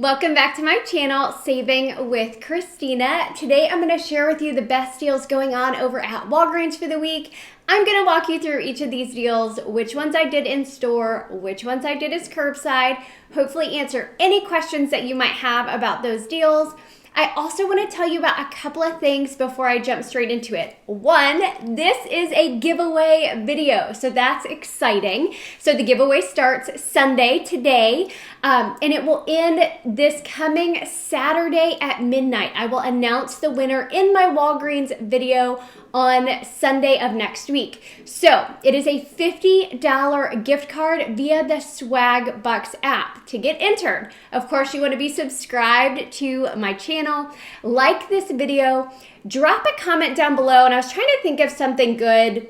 Welcome back to my channel, Saving with Christina. Today I'm going to share with you the best deals going on over at Walgreens for the week. I'm going to walk you through each of these deals, which ones I did in store, which ones I did as curbside, hopefully answer any questions that you might have about those deals. I also want to tell you about a couple of things before I jump straight into it. One, this is a giveaway video, so that's exciting. So the giveaway starts Sunday today, and it will end this coming Saturday at midnight. I will announce the winner in my Walgreens video on Sunday of next week. So it is a $50 gift card via the Swag Bucks app. To get entered, of course, you want to be subscribed to my channel, like this video, drop a comment down below, and I was trying to think of something good.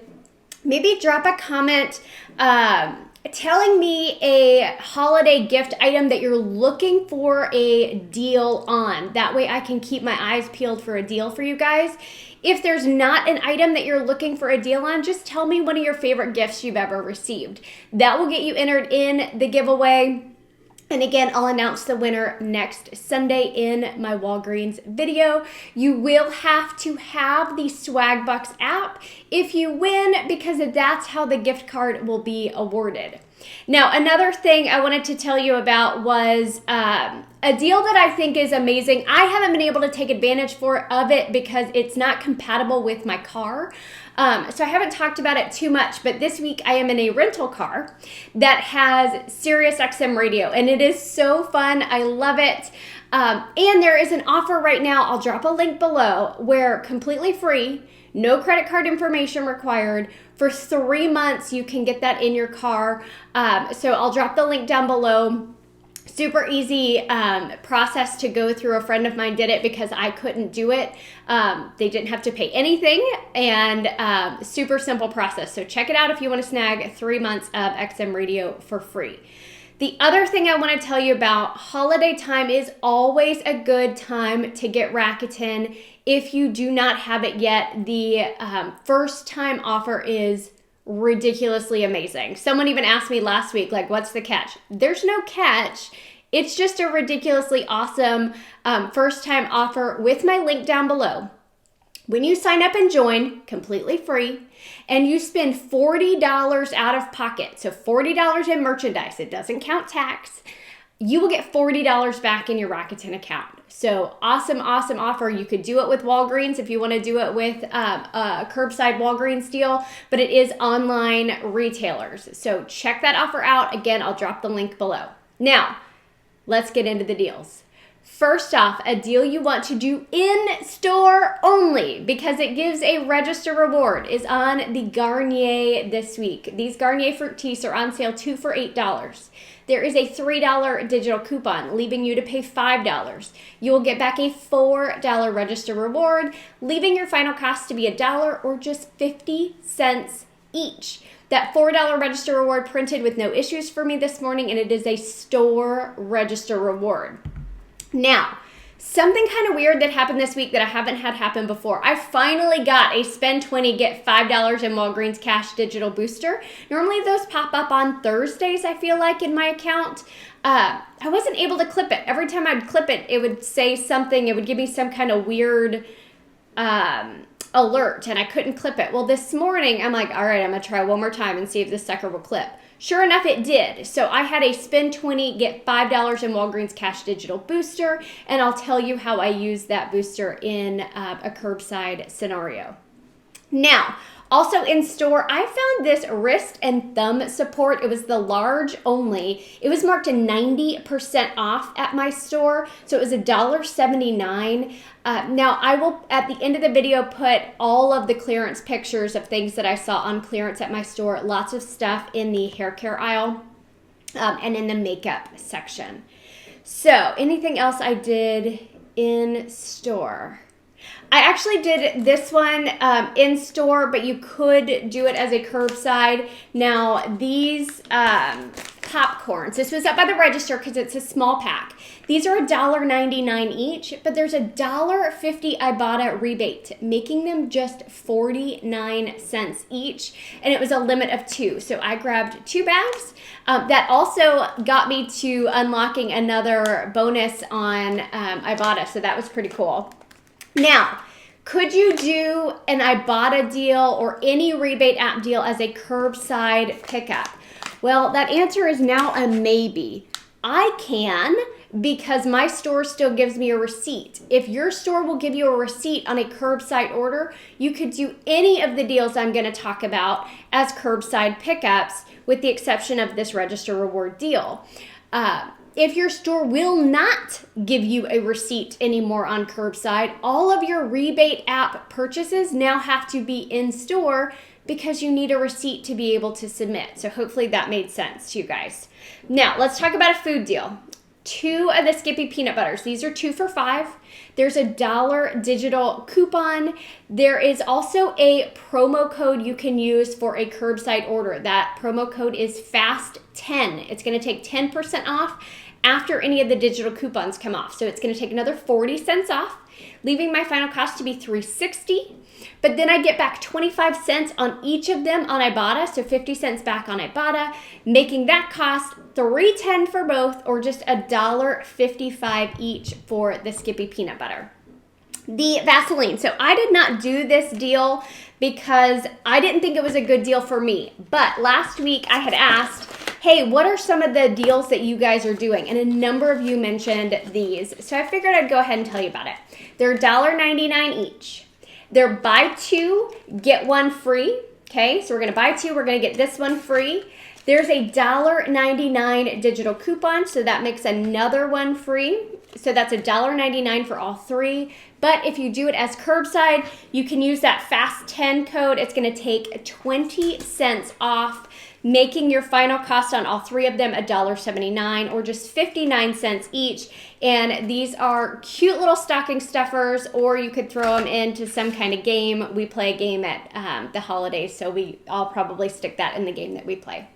Maybe drop a comment telling me a holiday gift item that you're looking for a deal on. That way I can keep my eyes peeled for a deal for you guys. If there's not an item that you're looking for a deal on, just tell me one of your favorite gifts you've ever received. That will get you entered in the giveaway. And again, I'll announce the winner next Sunday in my Walgreens video. You will have to have the Swag Bucks app if you win, because that's how the gift card will be awarded. Now, another thing I wanted to tell you about was a deal that I think is amazing. I haven't been able to take advantage of it because it's not compatible with my car. So I haven't talked about it too much, but this week I am in a rental car that has Sirius XM radio, and it is so fun. I love it. And there is an offer right now, I'll drop a link below, where completely free, no credit card information required, for 3 months you can get that in your car. So I'll drop the link down below. Super easy process to go through. A friend of mine did it because I couldn't do it. They didn't have to pay anything, and super simple process. So check it out if you want to snag 3 months of XM radio for free. The other thing I want to tell you about, holiday time is always a good time to get Rakuten. If you do not have it yet, the first time offer is ridiculously amazing. Someone even asked me last week, like, what's the catch? There's no catch. It's just a ridiculously awesome first time offer with my link down below. When you sign up and join, completely free, and you spend $40 out of pocket, so $40 in merchandise, it doesn't count tax, you will get $40 back in your Rakuten account. So awesome, awesome offer. You could do it with Walgreens if you want to do it with a curbside Walgreens deal, but it is online retailers. So check that offer out. Again, I'll drop the link below. Now, let's get into the deals. First off, a deal you want to do in store only because it gives a register reward is on the Garnier this week. These Garnier Fructis are on sale 2 for $8. There is a $3 digital coupon, leaving you to pay $5. You will get back a $4 register reward, leaving your final cost to be $1 or just 50 cents each. That $4 register reward printed with no issues for me this morning, and it is a store register reward. Now, something kind of weird that happened this week that I haven't had happen before. I finally got a spend 20, get $5 in Walgreens Cash Digital Booster. Normally those pop up on Thursdays, I feel like, in my account. I wasn't able to clip it. Every time I'd clip it, it would say something. It would give me some kind of weird alert, and I couldn't clip it. Well, this morning, I'm like, all right, I'm going to try one more time and see if this sucker will clip. Sure enough, it did. So I had a spend 20, get $5 in Walgreens Cash Digital Booster, and I'll tell you how I use that booster in a curbside scenario. Now, also in store, I found this wrist and thumb support. It was the large only. It was marked to 90% off at my store, so it was $1.79. Now, I will, at the end of the video, put all of the clearance pictures of things that I saw on clearance at my store. Lots of stuff in the hair care aisle and in the makeup section. So, anything else I did in store? I actually did this one in store, but you could do it as a curbside. Now, these popcorns. This was up by the register because it's a small pack. These are $1.99 each, but there's a $1.50 Ibotta rebate, making them just 49 cents each, and it was a limit of 2. So I grabbed 2 bags. That also got me to unlocking another bonus on Ibotta, so that was pretty cool. Now, could you do an Ibotta deal or any rebate app deal as a curbside pickup? Well, that answer is now a maybe. I can, because my store still gives me a receipt. If your store will give you a receipt on a curbside order, you could do any of the deals I'm going to talk about as curbside pickups, with the exception of this register reward deal. If your store will not give you a receipt anymore on curbside, all of your rebate app purchases now have to be in store because you need a receipt to be able to submit. So hopefully that made sense to you guys. Now let's talk about a food deal. 2 of the Skippy peanut butters. These are 2 for $5. There's a $1 digital coupon. There is also a promo code you can use for a curbside order. That promo code is FAST10. It's going to take 10% off after any of the digital coupons come off. So it's going to take another 40 cents off, leaving my final cost to be $3.60. But then I get back 25 cents on each of them on Ibotta, so 50 cents back on Ibotta, making that cost $3.10 for both, or just $1.55 each for the Skippy peanut butter. The Vaseline. So I did not do this deal because I didn't think it was a good deal for me. But last week I had asked, hey, what are some of the deals that you guys are doing? And a number of you mentioned these. So I figured I'd go ahead and tell you about it. They're $1.99 each. They're buy 2, get 1 free. Okay, so we're gonna buy 2, we're gonna get this one free. There's a $1.99 digital coupon, so that makes another one free. So that's $1.99 for all 3. But if you do it as curbside, you can use that FAST10 code. It's gonna take 20 cents off, making your final cost on all 3 of them $1.79, or just 59 cents each. And these are cute little stocking stuffers, or you could throw them into some kind of game. We play a game at the holidays, so I'll probably stick that in the game that we play.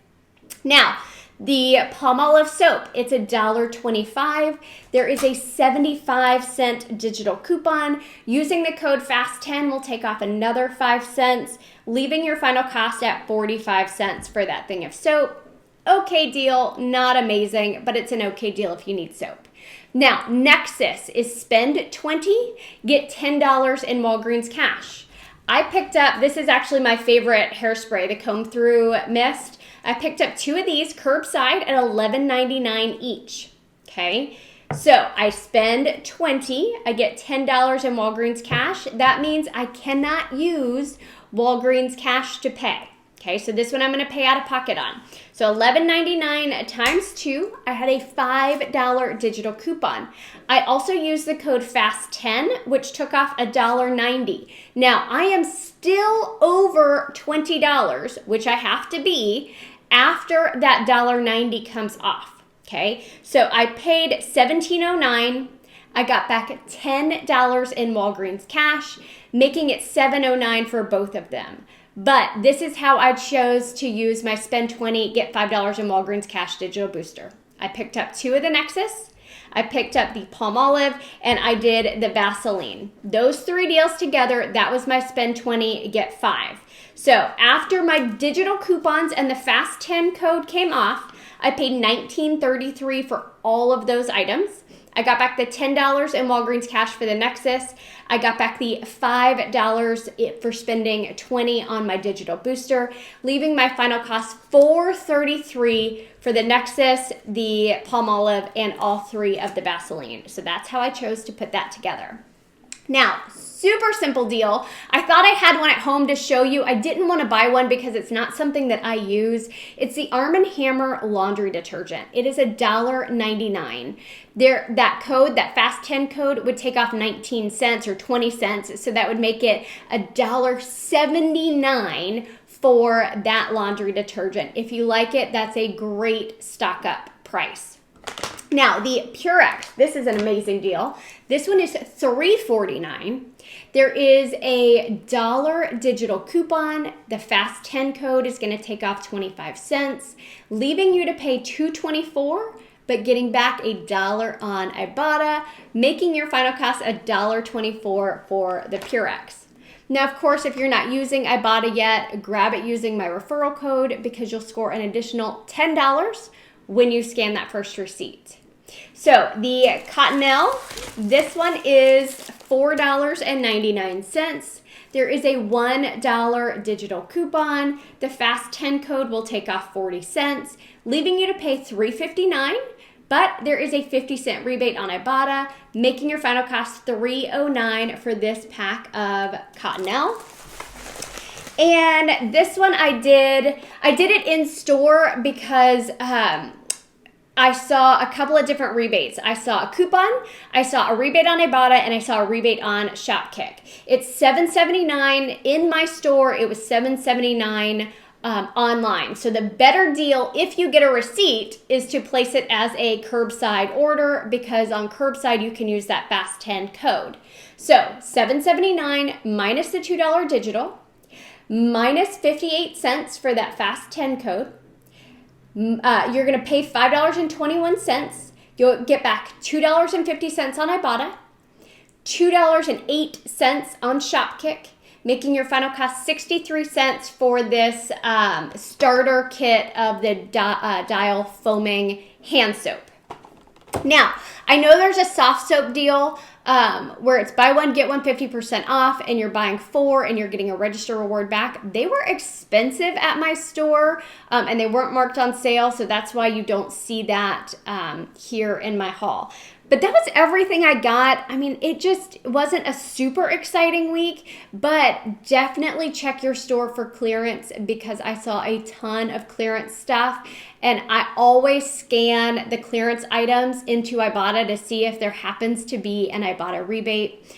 Now, the Palmolive soap, it's $1.25. There is a 75-cent digital coupon. Using the code FAST10 will take off another 5 cents, leaving your final cost at 45 cents for that thing of soap. Okay deal, not amazing, but it's an okay deal if you need soap. Now, Nexus is spend 20, get $10 in Walgreens cash. I picked up, this is actually my favorite hairspray, the Comb Through Mist. I picked up 2 of these curbside at $11.99 each, okay? So I spend 20, I get $10 in Walgreens cash. That means I cannot use Walgreens cash to pay. Okay, so this one I'm gonna pay out of pocket on. So $11.99 times 2, I had a $5 digital coupon. I also used the code FAST10, which took off $1.90. Now, I am still over $20, which I have to be, after that $1.90 comes off, okay? So I paid $17.09. I got back $10 in Walgreens cash, making it $7.09 for both of them. But this is how I chose to use my spend 20, get $5 in Walgreens cash digital booster. I picked up 2 of the Nexus, I picked up the Palmolive, and I did the Vaseline. Those 3 deals together, that was my spend 20, get 5. So after my digital coupons and the FAST10 code came off, I paid $19.33 for all of those items. I got back the $10 in Walgreens cash for the Nexus. I got back the $5 for spending 20 on my digital booster, leaving my final cost $4.33 for the Nexus, the Palmolive, and all 3 of the Vaseline. So that's how I chose to put that together. Now, super simple deal. I thought I had one at home to show you. I didn't want to buy one because it's not something that I use. It's the Arm & Hammer laundry detergent. It is $1.99. That code, that FAST10 code, would take off 19 cents or 20 cents, so that would make it $1.79 for that laundry detergent. If you like it, that's a great stock up price. Now, the Purex, this is an amazing deal. This one is $3.49. There is a $1 digital coupon. The Fast 10 code is going to take off 25 cents, leaving you to pay $2.24, but getting back $1 on Ibotta, making your final cost $1.24 for the Purex. Now, of course, if you're not using Ibotta yet, grab it using my referral code because you'll score an additional $10 when you scan that first receipt. So the Cottonelle, this one is $4.99. There is a $1 digital coupon. The Fast 10 code will take off 40 cents, leaving you to pay $3.59. But there is a 50-cent rebate on Ibotta, making your final cost $3.09 for this pack of Cottonelle. And this one I did it in store because I saw a couple of different rebates. I saw a coupon, I saw a rebate on Ibotta, and I saw a rebate on Shopkick. It's $7.79 in my store. It was $7.79 online. So the better deal, if you get a receipt, is to place it as a curbside order because on curbside you can use that Fast 10 code. So $7.79 minus the $2 digital, minus 58 cents for that Fast 10 code. You're going to pay $5.21. You'll get back $2.50 on Ibotta, $2.08 on Shopkick, making your final cost 63 cents for this starter kit of the Dial Foaming Hand Soap. Now, I know there's a soft soap deal where it's buy one, get one 50% off, and you're buying 4 and you're getting a register reward back. They were expensive at my store and they weren't marked on sale, so that's why you don't see that here in my haul. But that was everything I got. I mean, it just wasn't a super exciting week, but definitely check your store for clearance because I saw a ton of clearance stuff. And I always scan the clearance items into Ibotta to see if there happens to be an Ibotta rebate.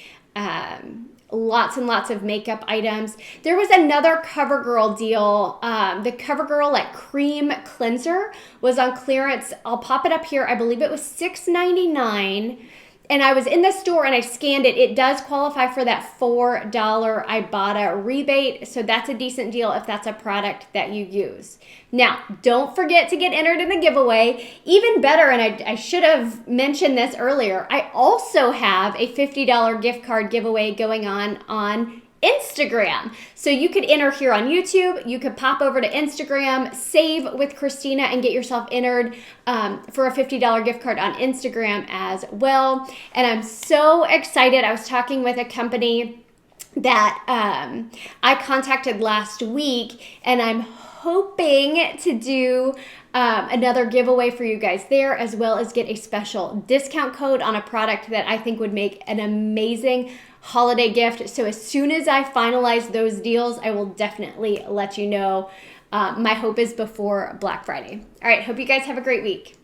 Lots and lots of makeup items. There was another CoverGirl deal. The CoverGirl like cream cleanser was on clearance. I'll pop it up here. I believe it was $6.99. And I was in the store and I scanned it. It does qualify for that $4 Ibotta rebate. So that's a decent deal if that's a product that you use. Now, don't forget to get entered in the giveaway. Even better, and I should have mentioned this earlier, I also have a $50 gift card giveaway going on Instagram. So you could enter here on YouTube, you could pop over to Instagram, save with Christina, and get yourself entered for a $50 gift card on Instagram as well. And I'm so excited. I was talking with a company that I contacted last week, and I'm hoping to do another giveaway for you guys there, as well as get a special discount code on a product that I think would make an amazing holiday gift. So as soon as I finalize those deals, I will definitely let you know. My hope is before Black Friday. All right, hope you guys have a great week.